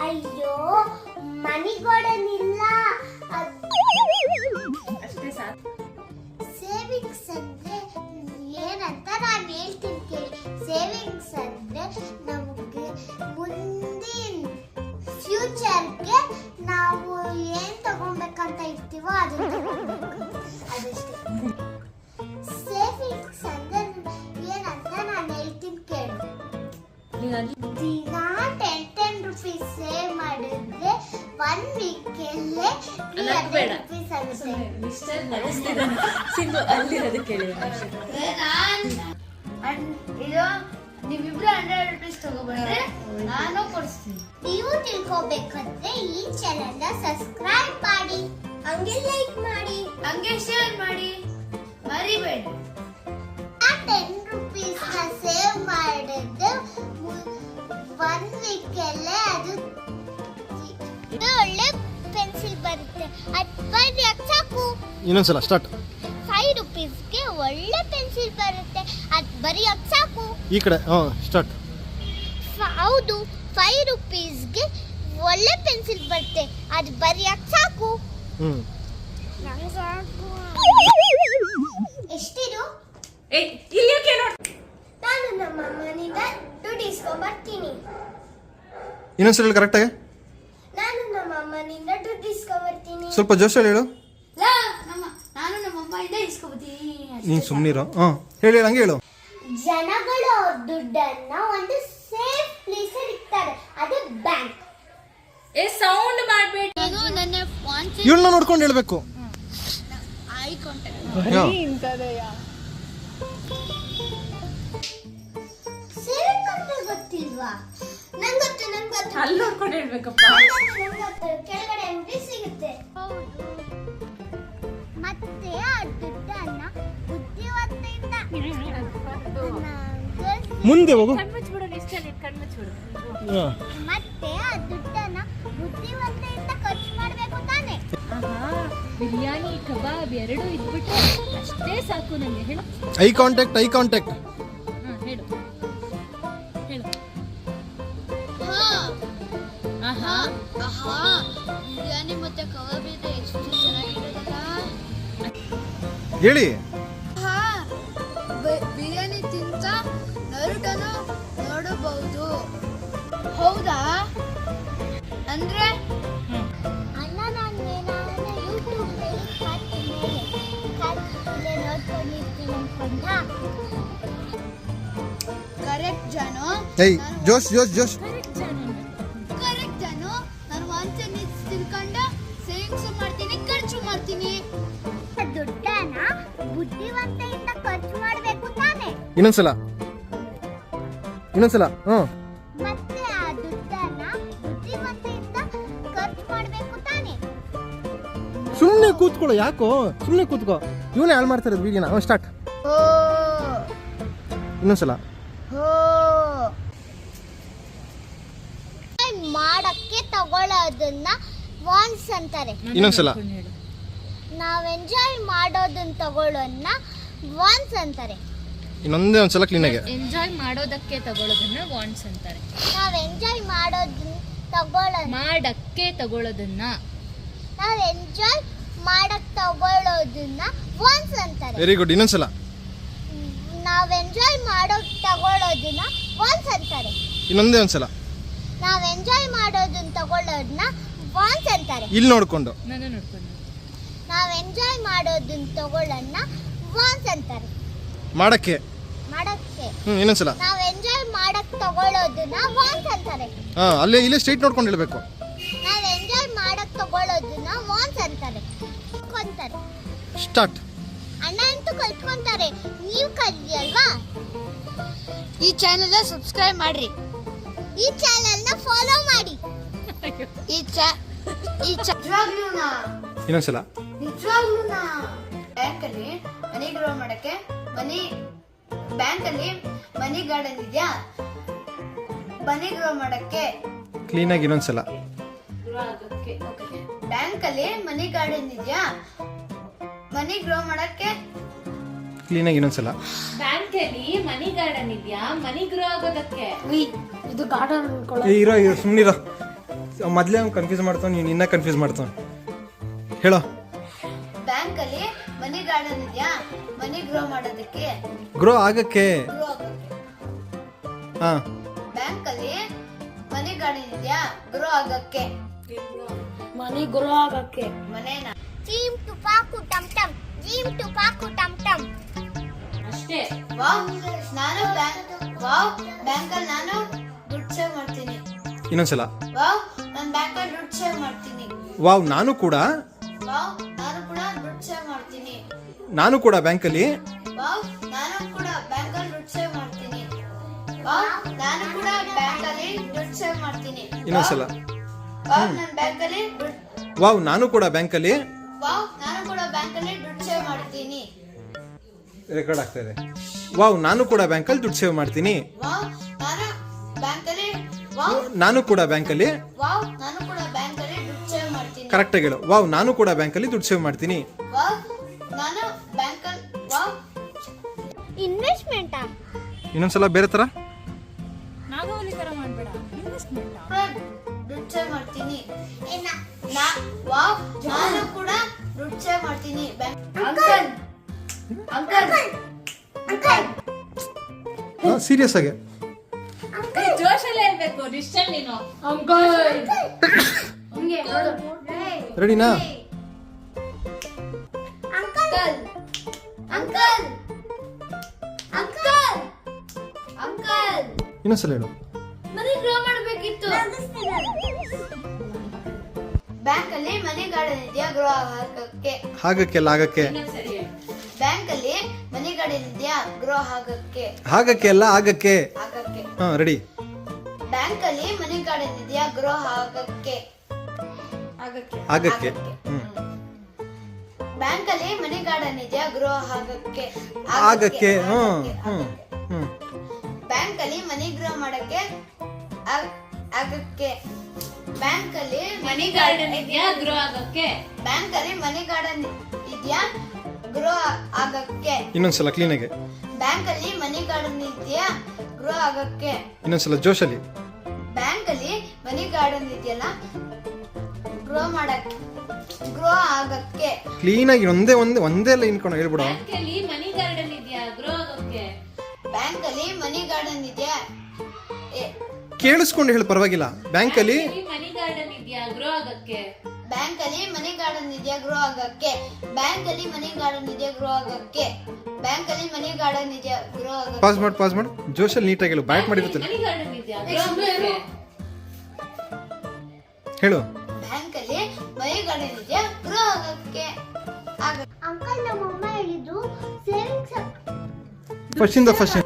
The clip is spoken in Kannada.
ಅಯ್ಯೋ ಮನಿ ಗಾರ್ಡನ್ ಇಲ್ಲ, ಅಷ್ಟೇ ಸಾಕು. ಸೇವಿಂಗ್ಸ್ ಅಂದ್ರೆ ಏನಂತ ನಾನು ಹೇಳ್ತೀನಿ ಕೇಳಿ. ಸೇವಿಂಗ್ಸ್ ಅಂದ್ರೆ ನಮಗೆ ಮುಂದಿನ ಫ್ಯೂಚರ್ಗೆ ನಾವು ಏನ್ ತಗೊಬೇಕಂತ ಇರ್ತೀವೋ ಅದನ್ನ ತಗೊಬೇಕು, ಅದಷ್ಟೇ. ಸೇವಿಂಗ್ಸ್ ಅಂದ್ರೆ ಏನಂತ ನಾನು ಹೇಳ್ತೀನಿ ಕೇಳು. ದಿನ 10 ರೂಪೀಸ್ ಸೇವ್ ಮಾಡಿದ್ರೆ 1 ವೀಕಲ್ಲೇ 300 ರೂಪೀಸ್ ಆಗುತ್ತೆ. ಸಿಂಧು ಅಲ್ಲಿರೋದು ಕೇಳಿ. ಇದು ನೀವಿಬ್ರು 100 ರೂಪೀಸ್ ತಗೋಬಂದ್ರೆ ನಾನು ಕೊಡಿಸ್ತೀನಿ. ನೀವು ತಿಳ್ಕೋಬೇಕಂದ್ರೆ ಈ ಚಾನೆಲ್ ನ ಸಬ್ಸ್ಕ್ರೈಬ್ ಮಾಡಿ, ಹಂಗೆ ಲೈಕ್ ಮಾಡಿ, ಹಂಗೆ ಶೇರ್ ಮಾಡಿ, ಮರಿಬೇಡಿ. 10 ರೂಪೀಸ್ ನ ಸೇವ್ ಮಾಡಿದ್ದು 1 ವೀಕಲ್ಲೇ ಅದು ಒಳ್ಳೆ ಪೆನ್ಸಿಲ್ ಬರುತ್ತೆ. ಅದು ಬರೆಯಕ್ಕೆ ಸಾಕು. ಇನ್ನೊಂದ್ಸಲ ಸ್ಟಾರ್ಟ್. 5 ರೂಪೀಸ್ಗೆ ಒಳ್ಳೆ ಪೆನ್ಸಿಲ್ ಬರುತ್ತೆ, ಅದು ಬರೆಯಕ್ಕೆ ಸಾಕು. ಈ ಕಡೆ ಸ್ಟಾರ್ಟ್. ಹೌದು, 5 ರೂಪೀಸ್ಗೆ ಒಳ್ಳೆ ಪೆನ್ಸಿಲ್ ಬರುತ್ತೆ, ಅದು ಬರೆಯಕ್ಕೆ ಸಾಕು. ಎಷ್ಟಿದು? ಇಲ್ಲಿ ನೋಡ್. ನಾನು ನಮ್ಮ ಮನೆಯಿಂದ ದುಡ್ಡು ಇಸ್ಕೊಂಡ್ಬರ್ತೀನಿ. ಇನ್ನೊಂದ್ಸಲ ಕರೆಕ್ಟಾಗಿ. ನಾನು ನಮ್ಮ ಅಮ್ಮನಿಂದ ದುಡ್ಡು ಇಸ್ಕೊಂಡ್ಬರ್ತೀನಿ. ಸ್ವಲ್ಪ ಜೋಶಲ್ಲಿ ಹೇಳು. ನಾನು ನಮ್ಮ ಅಮ್ಮಯಿಂದ ಇಸ್ಕೊಬತ್ತೀನಿ. ನೀನು ಸುಮ್ಮನಿರೋ. ಹೇಳಿ, ಹಂಗೆ ಹೇಳು. ಜನಗಳು ಅವ್ರ ದುಡ್ಡನ್ನ ಒಂದು ಸೇಫ್ ಪ್ಲೇಸ್ ಅಲ್ಲಿ ಇಡ್ತಾರೆ, ಅದು ಬ್ಯಾಂಕ್. ಸೌಂಡ್ ಮಾಡ್ಬೇಡಿ. ಅದು ನನ್ನ ಫೋನ್ ಇವಳನ್ನ ನೋಡ್ಕೊಂಡು ಹೇಳ್ಬೇಕು. Eye contact. ಸೇವಿಂಗ್ ಅಂತ ಗೊತ್ತಿಲ್ವಾ? ನಂಗೆ ಗೊತ್ತು. ಅಲ್ಲಿ ನೋಡ್ಕೊಂಡು ಹೇಳ್ಬೇಕಪ್ಪ. ಕೆಳಗಡೆ ಅಂಗಡಿ ಸಿಗುತ್ತೆ. ಮತ್ತೆ ಆ ದುಡ್ಡನ್ನ ಬುದ್ಧಿವಂತಿಂದ ಮುಂದೆ ಹೋಗು. ಕಣ್ಮುಚ್ಬಿಡು, ಇಷ್ಟಲ್ಲಿ ಕಣ್ಮುಚ್ಬಿಡು. ಮತ್ತೆ ಆ ದುಡ್ಡನ್ನ ಬುದ್ಧಿವಂತಿಂದ ಖರ್ಚು ಮಾಡ್ಬೇಕು ತಾನೆ. ಬಿರಿಯಾನಿ ಕಬಾಬ್ ಎರಡೂ ಇದ್ಬಿಟ್ರೆ ಅಷ್ಟೇ ಸಾಕು ನನಗೆ. ಹೇಳು. Eye contact. ಹೇಳು. ಬಿರಿಯಾನಿ ಮತ್ತೆ ಕಬಾಬ್ ಇದೆ, ಎಷ್ಟು ಚೆನ್ನಾಗಿರೋದಲ್ಲ. ಹೇಳಿ. ಬಿರಿಯಾನಿ ತಿಂತ ನರುಟನು ನೋಡಬಹುದು. ಹೌದಾ? ಅಂದ್ರೆ ಅಣ್ಣ ನಾನು ಯೂಟ್ಯೂಬ್ ಮೇಲೆ ನೋಡ್ಕೊಂಡಿರ್ತೀನಿ ಅನ್ಕೊಂಡ. ಕರೆಕ್ಟ್ ಜಾನು. ಏಯ್ ಜೋಶ್. ಕರೆಕ್ಟ್ ಜಾನು. ನಾನು ವಾಂಚನೆ ತಿಳ್ಕೊಂಡು ಸೇವಿಂಗ್ಸ್ ಮಾಡ್ತೀನಿ, ಖರ್ಚು ಮಾಡ್ತೀನಿ. ದುಡ್ಡನ್ನ ಬುದ್ಧಿವಂತೆಯಿಂದ ಖರ್ಚು ಮಾಡ್ಬೇಕು ತಾನೆ. ಇನ್ನೊಂದ್ಸಲ. ಮತ್ತೆ ಆ ದುಡ್ಡನ್ನ ಬುದ್ಧಿವಂತೆಯಿಂದ ಖರ್ಚು ಮಾಡ್ಬೇಕು ತಾನೆ. ಸುಮ್ಮನೆ ಕೂತ್ಕೊಳ್ಳೋ. ಯಾಕೋ ಸುಮ್ಮನೆ ಕೂತ್ಕೋ. ಇವನೇ ಹಾಳು ಮಾಡ್ತಿರೋದು ವಿಡಿಯೋನ. ಸ್ಟಾರ್ಟ್. ಇನ್ನೊಂದ್ಸಲ. ಮಾಡಕ್ಕೆ ತಗೊಳ್ಳೋದನ್ನ ವಾನ್ಸ್ ಅಂತಾರೆ. ಇನ್ನೊಂದ್ಸಲ. ನಾವ್ ಎಂಜಾಯ್ ಮಾಡೋದನ್ನ ತಗೊಳ್ಳೋದನ್ನ ವಾನ್ಸ್ ಅಂತಾರೆ. ಇನ್ನೊಂದೇ ಒಂದ್ಸಲ ಕ್ಲೀನಾಗಿ. ಎಂಜಾಯ್ ಮಾಡೋದಕ್ಕೆ ತಗೊಳ್ಳೋದನ್ನ ವಾಂಟ್ಸ್ ಅಂತಾರೆ. ನಾವ್ ಎಂಜಾಯ್ ಮಾಡೋದನ್ನ ತಗೊಳ್ಳೋದನ್ನ ಮಾಡಕ್ಕೆ ತಗೊಳ್ಳೋದನ್ನ ನಾವ್ ಎಂಜಾಯ್ ಮಾಡಕ್ ತಗೊಳ್ಳೋದನ್ನ ವಾನ್ಸ್ ಅಂತಾರೆ. Very good. ಇನ್ನೊಂದ್ಸಲ. ನಾವ್ ಎಂಜಾಯ್ ಮಾಡೋಕ್ ತಗೊಳ್ಳೋದನ್ನ ವಾನ್ಸ್ ಅಂತಾರೆ. ಇನ್ನೊಂದೇ ಒಂದ್ಸಲ. ನಾವ್ ಎಂಜಾಯ್ ಮಾಡೋದನ್ನ ತಗೊಳ್ಳೋದನ್ನ ವಾನ್ಸ್ ಅಂತಾರೆ. ಇಲ್ಲಿ ನೋಡ್ಕೊಂಡು. ನಾನು ನೋಡ್ಕೊಂಡು. ನಾವ್ ಎಂಜಾಯ್ ಮಾಡೋದನ್ನ ತಗೊಳ್ಳೋದನ್ನ ವಾನ್ಸ್ ಅಂತಾರೆ. ಮಾಡಕ್ಕೆ. ಇನ್ನೊಂದ್ಸಲ. ನಾವ್ ಎಂಜಾಯ್ ಮಾಡಕ್ ತಗೊಳ್ಳೋದನ್ನ ವಾನ್ಸ್ ಅಂತಾರೆ. ಇಲ್ಲೇ ಸ್ಟ್ರೈಟ್ ನೋಡ್ಕೊಂಡು ಹೇಳ್ಬೇಕು. ನಾವ್ ಎಂಜಾಯ್ ಮಾಡಕ್ ತಗೊಳ್ಳೋದನ್ನ ವಾನ್ಸ್ ಅಂತಾರೆ. ಸ್ಟಾರ್ಟ್. ಅಣ್ಣ ಅಂತೂ ಕಲ್ತ್ಕೊಂತಾರೆ, ನೀವು ಕಲಿಯಲ್ವಾ? ಈ ಚಾನೆಲ್ ಸಬ್ಸ್ಕ್ರೈಬ್ ಮಾಡ್ರಿ, ಈ ಚಾನೆಲ್ ನ ಫಾಲೋ ಮಾಡಿ. ಇನ್ನೊಂದ್ಸಲ. ಬ್ಯಾಂಕಲ್ಲಿ ಮನಿ ಗ್ರೋ ಮಾಡಕ್ಕೆ ಬ್ಯಾಂಕಲ್ಲಿ ಮನಿ ಗಾರ್ಡನ್ ಇದೆಯಾ? ಮನಿ ಗ್ರೋ ಮಾಡಕ್ಕೆ ಕ್ಲೀನಾಗಿ. ಇನ್ನೊಂದ್ಸಲ. ಬ್ಯಾಂಕಲ್ಲಿ ಮನಿ ಗಾರ್ಡನ್ ಇದೆಯಾ? ಮನಿ ಗ್ರೋ ಮಾಡಕ್ಕೆ ಕ್ಲೀನಾಗಿ. ಇನ್ನೊಂದ್ಸಲ. ಬ್ಯಾಂಕಲ್ಲಿ ಮನಿ ಗಾರ್ಡನ್ ಇದೆಯಾ? ಮನಿ ಗ್ರೋ ಆಗೋದಕ್ಕೆ. ಇದು ಗಾರ್ಡನ್ ಇರೋ ಸುಮ್ಮನಿರೋ. ಮೊದಲೇ ಅವ್ನು ಕನ್ಫ್ಯೂಸ್ ಮಾಡ್ತಾವ, ನೀನು ಇನ್ನ ಕನ್ಫ್ಯೂಸ್ ಮಾಡ್ತಾವ. ಹೇಳೋ. ಬ್ಯಾಂಕ್ ಅಲ್ಲಿ ಮನಿ ಗಾರ್ಡನ್ ಇದೆಯಾ, ಮನಿ ಗ್ರೋ ಮಾಡೋದಕ್ಕೆ. ಗ್ರೋ ಆಗಕ್ಕೆ. ಗ್ರೋ ಆಗೋಕ್ಕೆ. ಹಾ. ಬ್ಯಾಂಕ್ ಅಲ್ಲಿ ಮನಿ ಗಾರ್ಡನ್ ಇದೆಯಾ, ಗ್ರೋ ಆಗಕ್ಕೆ. ಮನೆ ಗ್ರೋ ಆಗಕ್ಕೆ. ಮನೇನ ಜೀಮ್ ತುಪಾಕು ಟಮ್ ಟಮ್, ಜೀಮ್ ತುಪಾಕು ಟಮ್ ಟಮ್. ಅಷ್ಟೇ. ವಾವ್ ನಾನು ಬ್ಯಾಂಕ್ ಅಲ್ಲಿ ನಾನು ದುಡ್ಡು ಸೇವ್ ಮಾಡ್ತೀನಿ. ಇನ್ನೊಂದ್ಸಲ. ವಾವ್ ನಾನು ಬ್ಯಾಂಕ್ ಅಲ್ಲಿ ದುಡ್ಡು ಸೇವ್ ಮಾಡ್ತೀನಿ. ವಾವ್ ನಾನು ಕೂಡ ದುಡ್ಡು ಸೇವ್ ಮಾಡ್ತೀನಿ. ನಾನು ಕೂಡ ಬ್ಯಾಂಕಲ್ಲಿ. ವಾವ್ ನಾನು ಕೂಡ ಬ್ಯಾಂಕ್ ಅಲ್ಲಿ ದುಡ್ಡು ಸೇವ್ ಮಾಡ್ತೀನಿ. ವಾವ್ ನಾನು ಕೂಡ ಬ್ಯಾಂಕ್ ಅಲ್ಲಿ ದುಡ್ಡು ಸೇವ್ ಮಾಡ್ತೀನಿ. ಇನ್ನೊಂದ್ಸಲ. ವಾವ್ ನಾನು ಬ್ಯಾಂಕ್ ಅಲ್ಲಿ ವಾವ್ ನಾನು ಕೂಡ ಬ್ಯಾಂಕಲ್ಲಿ. ದುಡ್ಡು ಸೇವ್ ಮಾಡ್ತೀನಿ. ರೆಕಾರ್ಡ್ ಆಗ್ತಾ ಇದೆ. ವಾವ್ ನಾನು ಕೂಡ ಬ್ಯಾಂಕಲ್ಲಿ ದುಡ್ಡು ಸೇವ್ ಮಾಡ್ತೀನಿ. ವಾವ್ ನಾನು ಕೂಡ ಬ್ಯಾಂಕಲ್ಲಿ. ನಾನು ಕೂಡ ಬ್ಯಾಂಕ್ ಅಲ್ಲಿ ದುಡ್ಡು ಸೇವ್ ಮಾಡ್ತೀನಿ. ಕರೆಕ್ಟ್ ಆಗಿ ಹೇಳು. ವಾವ್ ನಾನು ಕೂಡ ಬ್ಯಾಂಕಲ್ಲಿ ದುಡ್ಡು ಸೇವ್ ಮಾಡ್ತೀನಿ. ವಾವ್ ನಾನು ಬ್ಯಾಂಕ್ ಅಲ್ಲಿ ಇನ್ವೆಸ್ಟ್ಮೆಂಟಾ? ಇನ್ನೊಂದ್ಸಲ ಬೇರೆ ತರ. ನಾಗವಲ್ಲಿ ತರ ಮಾಡ್ಬೇಡ. ಇನ್ವೆಸ್ಟ್ಮೆಂಟ್. ದುಡ್ಡು ಸೇವ್ ಮಾಡ್ತೀನಿ. ವಾವ್ ನಾನು ಕೂಡ ದುಡ್ಡು ಸೇವ್ ಮಾಡ್ತೀನಿ. ಅಂಕಲ್ ಸೀರಿಯಸ್ ಆಗಿ. ಜೋಶಲ್ಲಿ ಹೇಳ್ಬೇಕು. ಡಿಸ್ಟಲ್ ನೀನು. ಅಂಕಲ್. ಹಂಗೆ ನೋಡು. ರೆಡಿನಾ? ಅಂಕಲ್ ಅಂಕಲ್ ಅಂಕಲ್ ಅಂಕಲ್ ಇನ್ನೊಂದ್ಸಲ ಹೇಳು. ಮನಿ ಗ್ರೋ ಮಾಡಬೇಕಿತ್ತು. ಬ್ಯಾಂಕ್ ಅಲ್ಲಿ ಮನಿ ಗಾರ್ಡನ್ ಇದೆಯಾ, ಗ್ರೋ ಆಗಕ್ಕೆ. ಹಾಗಕ್ಕೆಲ್ಲ ಆಗಕ್ಕೆ. ಸರಿ. ಬ್ಯಾಂಕ್ ಅಲ್ಲಿ ಮನಿ ಗಾರ್ಡನ್ ಇದೆಯಾ, ಗ್ರೋ ಆಗಕ್ಕೆ. ಹಾಗಕ್ಕೆ ಅಲ್ಲ ಆಗಕ್ಕೆ. ಆಗಕ್ಕೆ. ಹಾ ರೆಡಿ. ಬ್ಯಾಂಕ್ ಅಲ್ಲಿ ಮನಿ ಗಾರ್ಡನ್ ಇದೆಯಾ, ಗ್ರೋ ಆಗಕ್ಕೆ. ಆಗಕ್ಕೆ. ಆಗಕ್ಕೆ. ಹ್ಮ್. ಬ್ಯಾಂಕ್ ಅಲ್ಲಿ ಮನಿ ಗಾರ್ಡನ್ ಇದೆಯಾ, ಗ್ರೋ ಆಗಕ್ಕೆ. ಆಗಕ್ಕೆ. ಹ್ಮ್ ಹ್ಮ್ ಹ್ಮ್. ಬ್ಯಾಂಕ್ ಅಲ್ಲಿ ಮನಿ ಗ್ರೋ ಮಾಡಕ್ಕೆ ಆಗಕ್ಕೆ. ಬ್ಯಾಂಕ್ ಅಲ್ಲಿ ಮನಿ ಗಾರ್ಡನ್ ಇದೆಯಾ, ಗ್ರೋ ಆಗಕ್ಕೆ. ಬ್ಯಾಂಕ್ ಅಲ್ಲಿ ಮನಿ ಗಾರ್ಡನ್ ಇದೆಯಾ, ಗ್ರೋ ಆಗಕ್ಕೆ. ಇನ್ನೊಂದ್ಸಲ ಕ್ಲೀನ್ ಆಗಿ. ಬ್ಯಾಂಕ್ ಅಲ್ಲಿ ಮನಿ ಗಾರ್ಡನ್ ಇದೆಯಾ, ಗ್ರೋ ಆಗಕ್ಕೆ. ಇನ್ನೊಂದ್ಸಲ ಜೋಶಲ್ಲಿ. ಬ್ಯಾಂಕ್ ಅಲ್ಲಿ ಮನಿ ಗಾರ್ಡನ್ ಇದೆಯಲ್ಲ, ಗ್ರೋ ಆಗಕ್ಕೆ. ಕ್ಲೀನ್ ಆಗಿ ಒಂದೇ ಲೈನ್ ಕೊಂಡು ಹೇಳ್ಬಿಡು. ಬ್ಯಾಂಕ್ ಅಲ್ಲಿ ಮನಿ ಗಾರ್ಡನ್ ಇದೆಯಾ, ಗ್ರೋ ಆಗಕ್ಕೆ. ಬ್ಯಾಂಕ್ ಅಲ್ಲಿ ಮನಿ ಗಾರ್ಡನ್ ಇದೆಯಾ, ಕೇಳಿಸ್ಕೊಂಡು ಹೇಳು, ಪರವಾಗಿಲ್ಲ. ಬ್ಯಾಂಕ್ ಅಲ್ಲಿ ಮನಿ ಗಾರ್ಡನ್ ಇದೆಯಾ, ಗ್ರೋ ಆಗಕ್ಕೆ. ಬ್ಯಾಂಕ್ ಅಲ್ಲಿ ಮನಿ ಗಾರ್ಡನ್ ಇದೆಯಾ, ಗ್ರೋ ಆಗಕ್ಕೆ. ಬ್ಯಾಂಕ್ ಅಲ್ಲಿ ಮನಿ ಗಾರ್ಡನ್ ಇದೆಯಾ, ಗ್ರೋ ಆಗಕ್ಕೆ. ಬ್ಯಾಂಕ್ ಅಲ್ಲಿ ಮನಿ ಗಾರ್ಡನ್ ಇದೆಯಾ, ಗ್ರೋ ಆಗಕ್ಕೆ. ಪಾಸ್ ಮಾಡು. ಜೋಶಲ್ಲಿ ನೀಟಾಗಿ ಹೇಳು. ಬ್ಯಾಟ್ ಮಾಡಿರ್ತೀನಿ. ಮನಿ ಗಾರ್ಡನ್ ಇದೆಯಾ, ಗ್ರೋ ಆಗಕ್ಕೆ. ಹೇಳು. ಬ್ಯಾಂಕ್ ಅಲ್ಲಿ ಮನಿ ಗಾರ್ಡನ್ ಇದೆಯಾ, ಗ್ರೋ ಆಗಕ್ಕೆ. ಅಂಕಲ್ ನಮ್ಮಮ್ಮ ಹೇಳಿದ್ದು ಸೇವಿಂಗ್ಸ್ ಫಸ್ಟ್